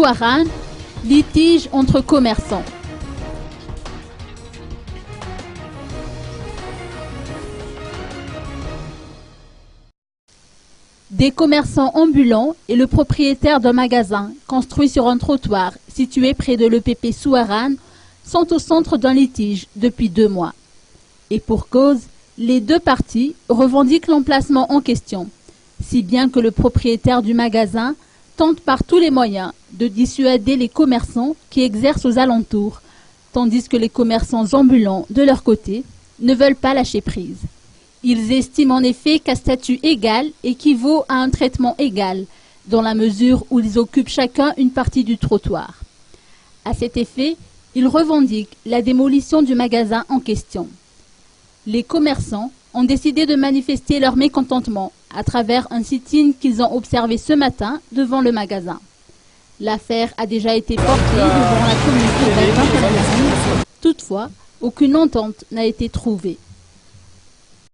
Souarane, litige entre commerçants. Des commerçants ambulants et le propriétaire d'un magasin construit sur un trottoir situé près de l'EPP Souarane sont au centre d'un litige depuis 2 mois. Et pour cause, les deux parties revendiquent l'emplacement en question, si bien que le propriétaire du magasin tente par tous les moyens de dissuader les commerçants qui exercent aux alentours, tandis que les commerçants ambulants, de leur côté, ne veulent pas lâcher prise. Ils estiment en effet qu'un statut égal équivaut à un traitement égal, dans la mesure où ils occupent chacun une partie du trottoir. À cet effet, ils revendiquent la démolition du magasin en question. Les commerçants ont décidé de manifester leur mécontentement à travers un sit-in qu'ils ont observé ce matin devant le magasin. L'affaire a déjà été portée devant la communauté d'Albin. Toutefois, aucune entente n'a été trouvée.